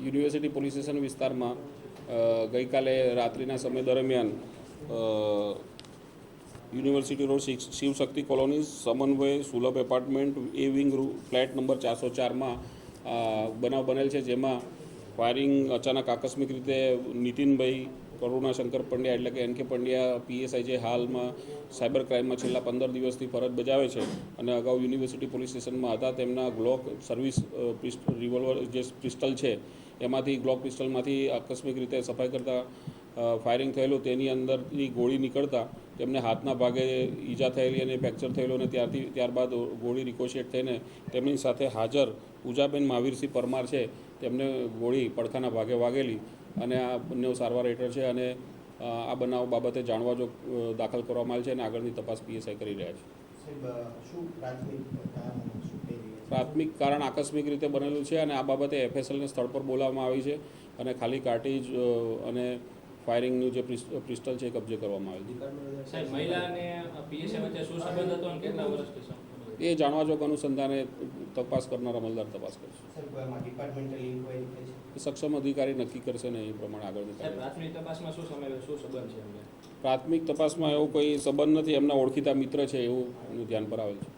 University police station વિસ્તારમાં ગઈકાલે રાત્રિના સમય દરમિયાન યુનિવર્સિટી રોડ શિવશક્તિ કોલોની સમન્વય સુલભ એપાર્ટમેન્ટ એ વિંગ ફ્લેટ નંબર 404માં બનાવ બનેલ છે, જેમાં ફાયરિંગ અચાનક આકસ્મિક રીતે નીતિનભાઈ કરુણાશંકર પંડ્યા એટલે કે NK પંડ્યા PSI જે હાલમાં સાયબર ક્રાઇમમાં છેલ્લા 15 દિવસથી ફરજ બજાવે છે અને અગાઉ યુનિવર્સિટી પોલીસ સ્ટેશનમાં હતા, તેમના ગ્લોક સર્વિસ રિવોલ્વર જે પિસ્ટલ છે એમાંથી ગ્લોક પિસ્ટલમાંથી આકસ્મિક રીતે સફાઈ કરતાં ફાયરિંગ થયેલું, તેની અંદરથી ગોળી નીકળતા તેમને હાથના ભાગે ઈજા થયેલી અને ફ્રેક્ચર થયેલું અને ત્યારબાદ ગોળી રિકોશેટ થઈને તેમની સાથે હાજર પૂજાબેન મહાવીરસિંહ પરમાર છે તેમને ગોળી પડખાના ભાગે વાગેલી અને આ બંને સારવાર હેઠળ છે અને આ બનાવ બાબતે જાણવા જો દાખલ કરવામાં આવેલ છે અને આગળની તપાસ PSI કરી રહ્યા છે. પ્રાથમિક કારણ આકસ્મિક રીતે બનેલું છે અને આ બાબતે FSLને સ્થળ પર બોલાવવામાં આવી છે અને ખાલી કાર્ટેજ અને ફાયરિંગનું જે પિસ્ટલ છે એ કબજે કરવામાં આવેલ છે. એ જાણવા જોગ અનુસંધાને તપાસ કરનાર અમલદાર તપાસ કરશે. સક્ષમ અધિકારી નક્કી કરશે ને એ પ્રમાણે આગળની પ્રાથમિક તપાસમાં એવો કોઈ સંબંધ નથી, એમના ઓળખીતા મિત્ર છે એવું ધ્યાન પર આવેલ છે.